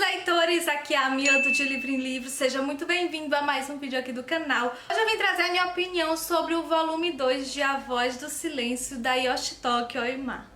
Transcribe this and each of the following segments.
leitores, aqui é a Mila do De Livro em Livro, seja muito bem-vindo a mais um vídeo aqui do canal. Hoje eu vim trazer a minha opinião sobre o volume 2 de A Voz do Silêncio, da Yoshitoki Oima.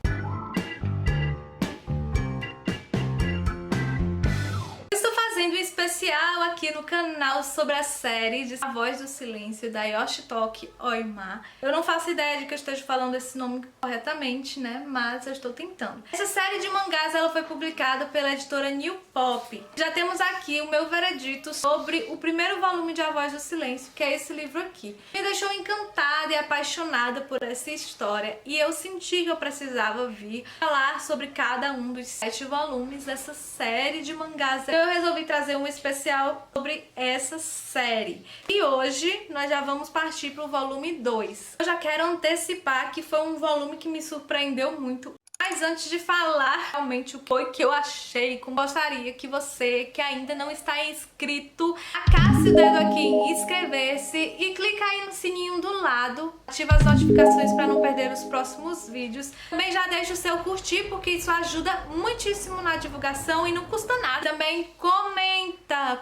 Fazendo um especial aqui no canal sobre a série de A Voz do Silêncio, da Yoshitoki Oima. Eu não faço ideia de que eu esteja falando esse nome corretamente, né? Mas eu estou tentando. Essa série de mangás ela foi publicada pela editora New Pop. Já temos aqui o meu veredito sobre o primeiro volume de A Voz do Silêncio, que é esse livro aqui. Me deixou encantada e apaixonada por essa história e eu senti que eu precisava vir falar sobre cada um dos 7 volumes dessa série de mangás. Então eu resolvi trazer um especial sobre essa série. E hoje nós já vamos partir para o volume 2. Eu já quero antecipar que foi um volume que me surpreendeu muito. Mas antes de falar realmente o que eu achei, gostaria que você que ainda não está inscrito, tacasse o dedo aqui em inscrever-se e clica aí no sininho do lado, ativa as notificações para não perder os próximos vídeos. Também já deixa o seu curtir, porque isso ajuda muitíssimo na divulgação e não custa nada. Também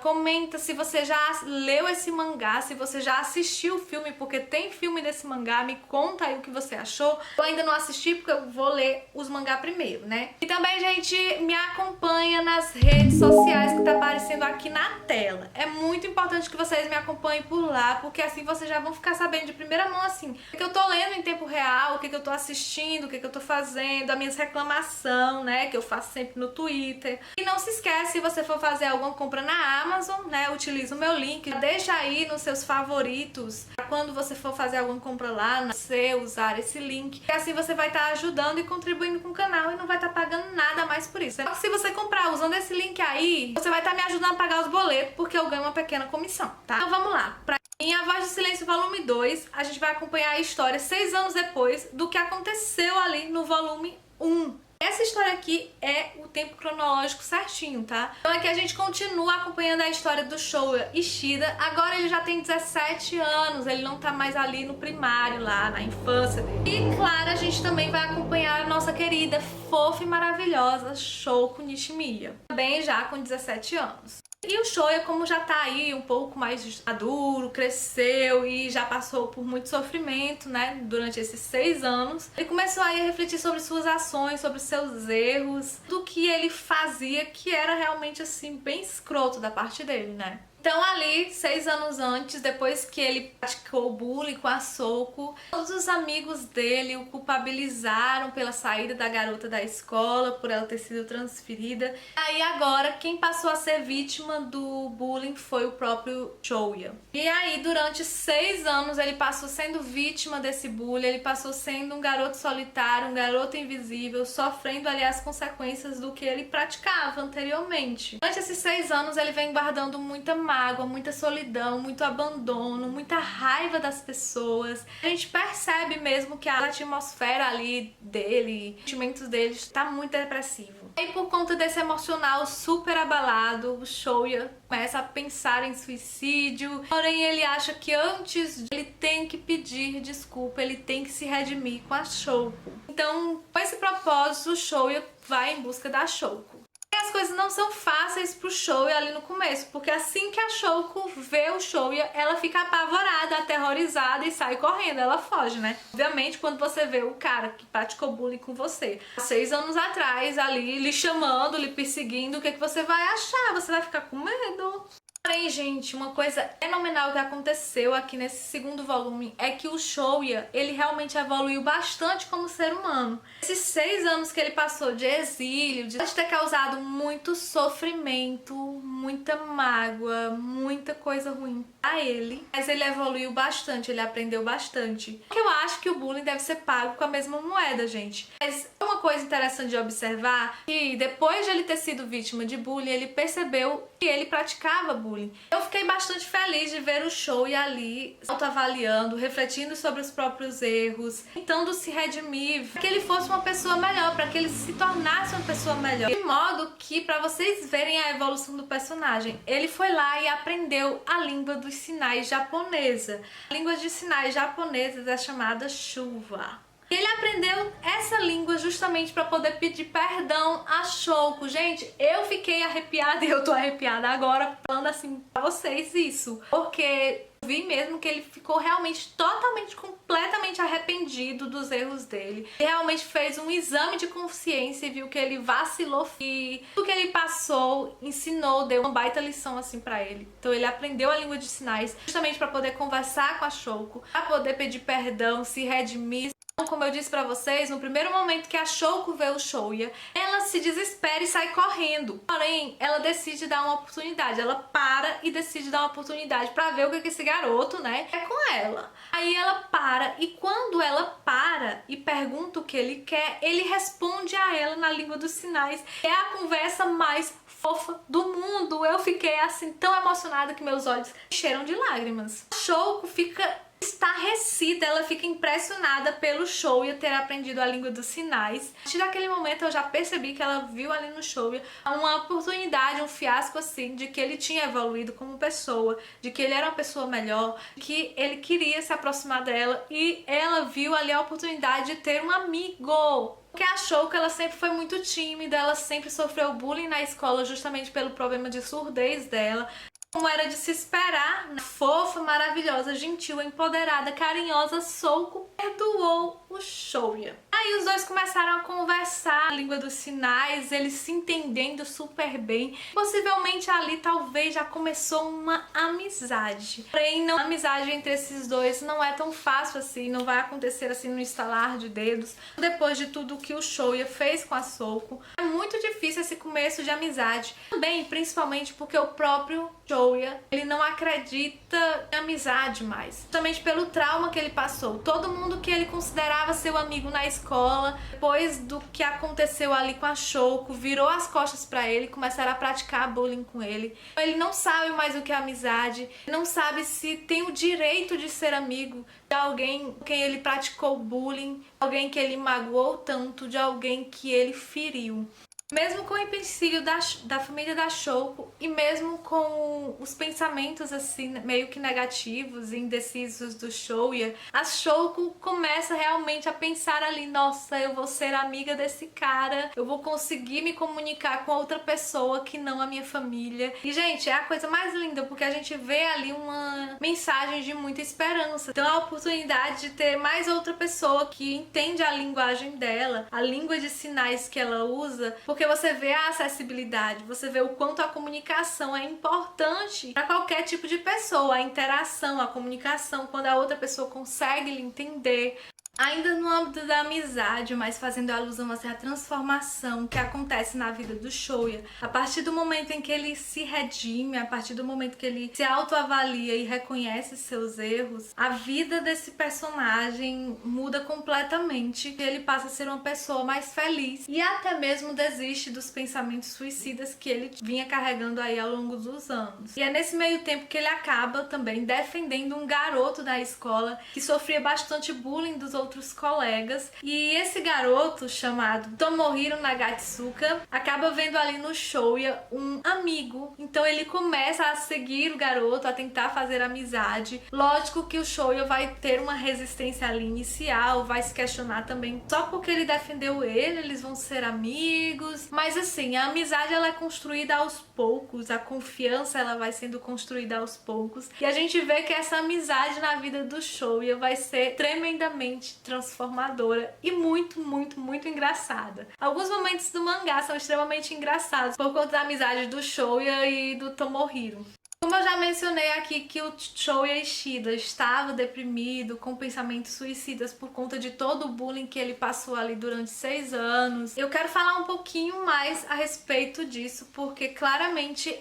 comenta se você já leu esse mangá, se você já assistiu o filme, porque tem filme desse mangá, me conta aí o que você achou. Eu ainda não assisti porque eu vou ler os mangá primeiro, né? E também, gente, me acompanha nas redes sociais que tá aparecendo aqui na tela. É muito importante que vocês me acompanhem por lá, porque assim vocês já vão ficar sabendo de primeira mão, assim, o que eu tô lendo em tempo real, o que eu tô assistindo, o que eu tô fazendo, as minhas reclamações, né, que eu faço sempre no Twitter. E não se esquece, se você for fazer alguma compra na Amazon, né, utiliza o meu link, deixa aí nos seus favoritos, quando você for fazer alguma compra lá, você usar esse link, e assim você vai estar ajudando e contribuindo com o canal e não vai estar pagando nada mais por isso. Só que se você comprar usando esse link aí, você vai estar me ajudando a pagar os boletos, porque eu ganho uma pequena comissão, tá? Então vamos lá. Em A Voz do Silêncio volume 2, a gente vai acompanhar a história 6 anos depois do que aconteceu ali no volume 1. Essa história aqui é o tempo cronológico certinho, tá? Então aqui a gente continua acompanhando a história do Shoya Ishida. Agora ele já tem 17 anos, ele não tá mais ali no primário, lá na infância dele. E claro, a gente também vai acompanhar a nossa querida, fofa e maravilhosa Shouko Nishimiya, também já com 17 anos. E o Shoya, como já tá aí um pouco mais maduro, cresceu e já passou por muito sofrimento, né, durante esses 6 anos, ele começou aí a refletir sobre suas ações, sobre seus erros, do que ele fazia, que era realmente assim, bem escroto da parte dele, né? Então ali, 6 anos antes, depois que ele praticou bullying com a Souko, todos os amigos dele o culpabilizaram pela saída da garota da escola, por ela ter sido transferida. Aí agora, quem passou a ser vítima do bullying foi o próprio Shoya. E aí, durante 6 anos, ele passou sendo vítima desse bullying, ele passou sendo um garoto solitário, um garoto invisível, sofrendo ali as consequências do que ele praticava anteriormente. Durante esses 6 anos, ele vem guardando muita mágoa, muita solidão, muito abandono, muita raiva das pessoas. A gente percebe mesmo que a atmosfera ali dele, os sentimentos dele está muito depressivo. E por conta desse emocional super abalado, o Shoya começa a pensar em suicídio, porém ele acha que antes ele tem que pedir desculpa, ele tem que se redimir com a Shouko. Então, com esse propósito, o Shoya vai em busca da Shouko. As coisas não são fáceis pro Shoya ali no começo, porque assim que a Shouko vê o Shoya, ela fica apavorada, aterrorizada e sai correndo, ela foge, né? Obviamente, quando você vê o cara que praticou bullying com você, 6 anos atrás, ali, lhe chamando, lhe perseguindo, o que você vai achar? Você vai ficar com medo. Porém, gente, uma coisa fenomenal que aconteceu aqui nesse segundo volume é que o Shoya, ele realmente evoluiu bastante como ser humano. Esses 6 anos que ele passou de exílio, de ter causado muito sofrimento, muita mágoa, muita coisa ruim a ele, mas ele evoluiu bastante, ele aprendeu bastante. Eu acho que o bullying deve ser pago com a mesma moeda, gente. Mas uma coisa interessante de observar que depois de ele ter sido vítima de bullying, ele percebeu que ele praticava bullying. Eu fiquei bastante feliz de ver o Shoya ali autoavaliando, refletindo sobre os próprios erros, tentando se redimir, para que ele fosse uma pessoa melhor, para que ele se tornasse uma pessoa melhor. De modo que, para vocês verem a evolução do personagem, ele foi lá e aprendeu a língua dos sinais japonesa. A língua de sinais japonesas é chamada chuva. E ele aprendeu essa língua justamente para poder pedir perdão a Shouko. Gente, eu fiquei arrepiada e eu tô arrepiada agora falando assim pra vocês isso. Porque vi mesmo que ele ficou realmente totalmente, completamente arrependido dos erros dele. Ele realmente fez um exame de consciência e viu que ele vacilou e tudo que ele passou, ensinou, deu uma baita lição assim pra ele. Então ele aprendeu a língua de sinais justamente pra poder conversar com a Shouko, pra poder pedir perdão, se redimir. Como eu disse pra vocês, no primeiro momento que a Shouko vê o Shouya, ela se desespera e sai correndo. Porém, ela decide dar uma oportunidade. Ela para e decide dar uma oportunidade pra ver o que esse garoto, né, é com ela. Aí ela para e quando ela para e pergunta o que ele quer, ele responde a ela na língua dos sinais. É a conversa mais fofa do mundo. Eu fiquei assim tão emocionada que meus olhos encheram de lágrimas. A Shouko fica estarrecida, ela fica impressionada pelo Shouya ter aprendido a língua dos sinais. A partir daquele momento eu já percebi que ela viu ali no Shouya uma oportunidade, um fiasco assim, de que ele tinha evoluído como pessoa, de que ele era uma pessoa melhor, que ele queria se aproximar dela e ela viu ali a oportunidade de ter um amigo. Porque a Shouko, ela sempre foi muito tímida, ela sempre sofreu bullying na escola justamente pelo problema de surdez dela. Como era de se esperar, fofa, maravilhosa, gentil, empoderada, carinhosa, Shouko perdoou o Shouya. Aí os dois começaram a conversar a língua dos sinais, eles se entendendo super bem. Possivelmente ali talvez já começou uma amizade. Porém, a amizade entre esses dois não é tão fácil assim, não vai acontecer assim no estalar de dedos. Depois de tudo que o Shouya fez com a Shouko, é muito difícil esse começo de amizade. Também, principalmente porque o próprio Shouya, ele não acredita em amizade mais. Justamente pelo trauma que ele passou. Todo mundo que ele considerava seu amigo na escola, depois do que aconteceu ali com a Shouko, virou as costas pra ele, começaram a praticar bullying com ele. Ele não sabe mais o que é amizade, não sabe se tem o direito de ser amigo de alguém com quem ele praticou bullying, alguém que ele magoou tanto, de alguém que ele feriu. Mesmo com o empecilho da família da Shouko e mesmo com os pensamentos assim meio que negativos e indecisos do Shouya, a Shouko começa realmente a pensar ali, nossa, eu vou ser amiga desse cara, eu vou conseguir me comunicar com outra pessoa que não a minha família. E gente, é a coisa mais linda porque a gente vê ali uma mensagem de muita esperança. Então a oportunidade de ter mais outra pessoa que entende a linguagem dela, a língua de sinais que ela usa, porque você vê a acessibilidade, você vê o quanto a comunicação é importante para qualquer tipo de pessoa, a interação, a comunicação, quando a outra pessoa consegue lhe entender. Ainda no âmbito da amizade, mas fazendo alusão a transformação que acontece na vida do Shouya, a partir do momento em que ele se redime, a partir do momento que ele se autoavalia e reconhece seus erros, a vida desse personagem muda completamente. Ele passa a ser uma pessoa mais feliz e até mesmo desiste dos pensamentos suicidas que ele vinha carregando aí ao longo dos anos. E é nesse meio tempo que ele acaba também defendendo um garoto da escola que sofria bastante bullying dos outros colegas, e esse garoto chamado Tomohiro Nagatsuka acaba vendo ali no Shouya um amigo, então ele começa a seguir o garoto, a tentar fazer amizade. Lógico que o Shouya vai ter uma resistência ali inicial, vai se questionar também, só porque ele defendeu ele, eles vão ser amigos, mas assim, a amizade ela é construída aos poucos, a confiança ela vai sendo construída aos poucos, e a gente vê que essa amizade na vida do Shouya vai ser tremendamente transformadora e muito, muito, muito engraçada. Alguns momentos do mangá são extremamente engraçados por conta da amizade do Shouya e do Tomohiro. Como eu já mencionei aqui que o Shouya Ishida estava deprimido, com pensamentos suicidas por conta de todo o bullying que ele passou ali durante 6 anos, eu quero falar um pouquinho mais a respeito disso, porque claramente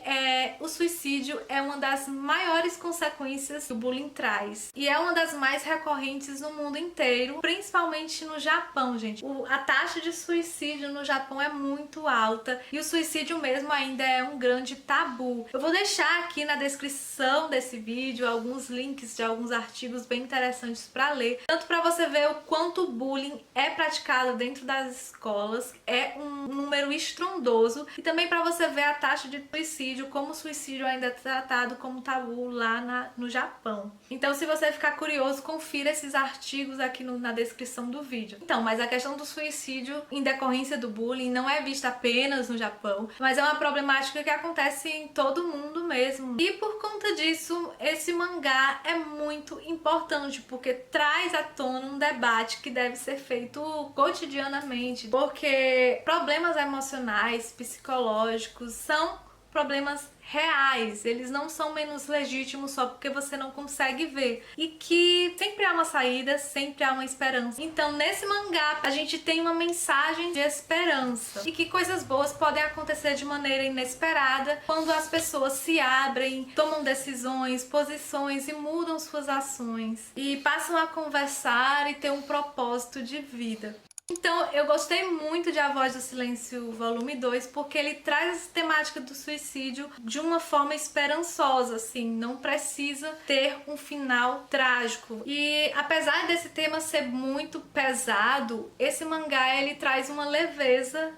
o suicídio é uma das maiores consequências que o bullying traz. E é uma das mais recorrentes no mundo inteiro, principalmente no Japão, gente. A taxa de suicídio no Japão é muito alta e o suicídio mesmo ainda é um grande tabu. Eu vou deixar aqui na descrição desse vídeo alguns links de alguns artigos bem interessantes para ler, tanto para você ver o quanto o bullying é praticado dentro das escolas, é um número estrondoso, e também para você ver a taxa de suicídio, como o suicídio ainda é tratado como tabu lá no Japão. Então, se você ficar curioso, confira esses artigos aqui na descrição do vídeo. Então, mas a questão do suicídio em decorrência do bullying não é vista apenas no Japão, mas é uma problemática que acontece em todo mundo mesmo. E por conta disso, esse mangá é muito importante, porque traz à tona um debate que deve ser feito cotidianamente, porque problemas emocionais, psicológicos são problemas reais, eles não são menos legítimos só porque você não consegue ver, e que sempre há uma saída, sempre há uma esperança. Então nesse mangá a gente tem uma mensagem de esperança e que coisas boas podem acontecer de maneira inesperada quando as pessoas se abrem, tomam decisões, posições e mudam suas ações e passam a conversar e ter um propósito de vida. Então, eu gostei muito de A Voz do Silêncio volume 2, porque ele traz essa temática do suicídio de uma forma esperançosa, assim, não precisa ter um final trágico. E apesar desse tema ser muito pesado, esse mangá ele traz uma leveza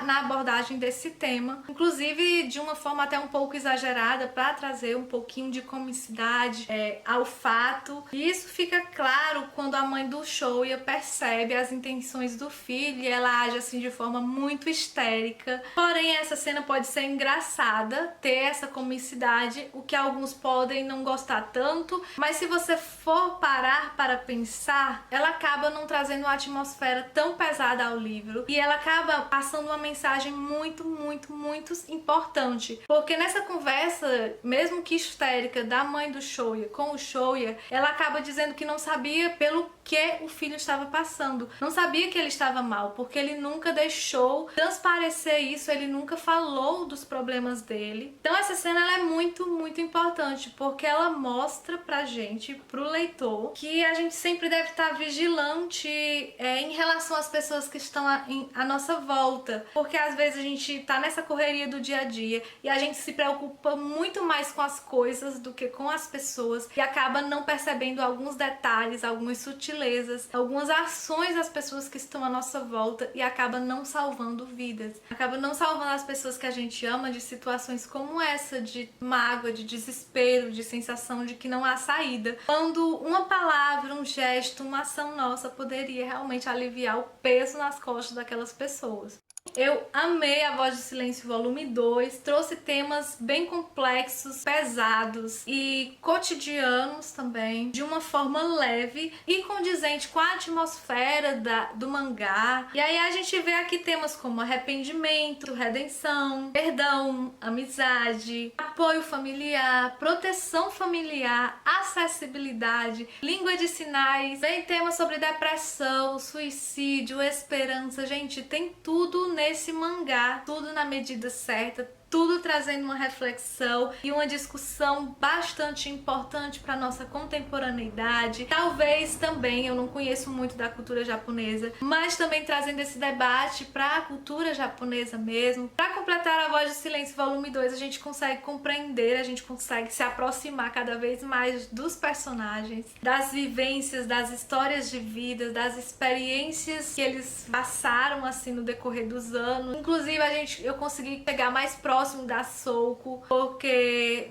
na abordagem desse tema, inclusive de uma forma até um pouco exagerada, para trazer um pouquinho de comicidade ao fato. E isso fica claro quando a mãe do Shouya percebe as intenções do filho e ela age assim de forma muito histérica. Porém, essa cena pode ser engraçada, ter essa comicidade, o que alguns podem não gostar tanto, mas se você for parar para pensar, ela acaba não trazendo uma atmosfera tão pesada ao livro e ela acaba passando uma mensagem muito, muito, muito importante, porque nessa conversa, mesmo que histérica, da mãe do Shouya com o Shouya, ela acaba dizendo que não sabia pelo que o filho estava passando, não sabia que ele estava mal, porque ele nunca deixou transparecer isso, ele nunca falou dos problemas dele. Então essa cena ela é muito, muito importante, porque ela mostra pra gente, pro leitor, que a gente sempre deve estar vigilante em relação às pessoas que estão à nossa volta, porque às vezes a gente tá nessa correria do dia a dia e a gente se preocupa muito mais com as coisas do que com as pessoas e acaba não percebendo alguns detalhes, algumas sutilezas, algumas ações das pessoas que estão à nossa volta e acaba não salvando vidas, acaba não salvando as pessoas que a gente ama de situações como essa, de mágoa, de desespero, de sensação de que não há saída, quando uma palavra, um gesto, uma ação nossa poderia realmente aliviar o peso nas costas daquelas pessoas. Eu amei A Voz do Silêncio volume 2, trouxe temas bem complexos, pesados e cotidianos também, de uma forma leve e condizente com a atmosfera do mangá. E aí a gente vê aqui temas como arrependimento, redenção, perdão, amizade, apoio familiar, proteção familiar, acessibilidade, língua de sinais, vem temas sobre depressão, suicídio, esperança. Gente, tem tudo nesse mangá, tudo na medida certa, tudo trazendo uma reflexão e uma discussão bastante importante para nossa contemporaneidade. Talvez também, eu não conheço muito da cultura japonesa, mas também trazendo esse debate para a cultura japonesa mesmo. Para completar A Voz do Silêncio volume 2, a gente consegue compreender, a gente consegue se aproximar cada vez mais dos personagens, das vivências, das histórias de vida, das experiências que eles passaram assim no decorrer dos anos. Inclusive eu consegui pegar mais próximo da Souko, porque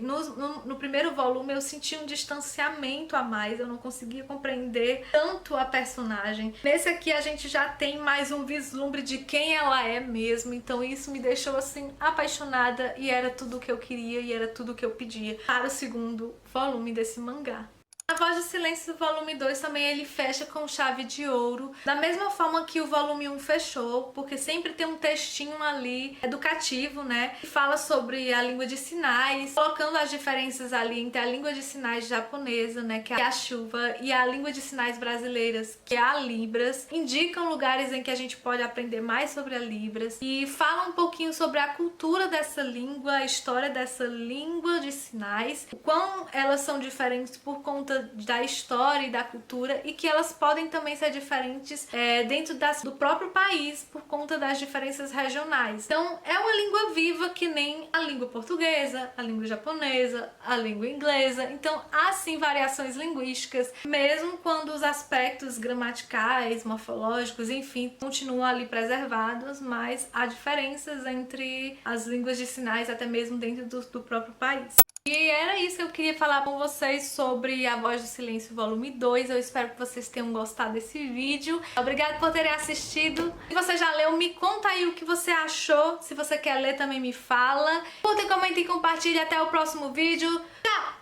no primeiro volume eu senti um distanciamento a mais, eu não conseguia compreender tanto a personagem. Nesse aqui a gente já tem mais um vislumbre de quem ela é mesmo, então isso me deixou assim apaixonada e era tudo o que eu queria e era tudo o que eu pedia para o segundo volume desse mangá. A Voz do Silêncio volume 2 também ele fecha com chave de ouro, da mesma forma que o volume 1 fechou, porque sempre tem um textinho ali educativo, né, que fala sobre a língua de sinais, colocando as diferenças ali entre a língua de sinais japonesa, né, que é a chuva, e a língua de sinais brasileiras, que é a Libras, indicam lugares em que a gente pode aprender mais sobre a Libras e fala um pouquinho sobre a cultura dessa língua, a história dessa língua de sinais, o quão elas são diferentes por conta conta da história e da cultura, e que elas podem também ser diferentes dentro do próprio país por conta das diferenças regionais. Então é uma língua viva que nem a língua portuguesa, a língua japonesa, a língua inglesa. Então há sim variações linguísticas, mesmo quando os aspectos gramaticais, morfológicos, enfim, continuam ali preservados, mas há diferenças entre as línguas de sinais até mesmo dentro do próprio país. E era isso que eu queria falar com vocês sobre A Voz do Silêncio volume 2. Eu espero que vocês tenham gostado desse vídeo. Obrigada por terem assistido. Se você já leu, me conta aí o que você achou. Se você quer ler, também me fala. Curta, comenta e compartilhe. Até o próximo vídeo. Tchau!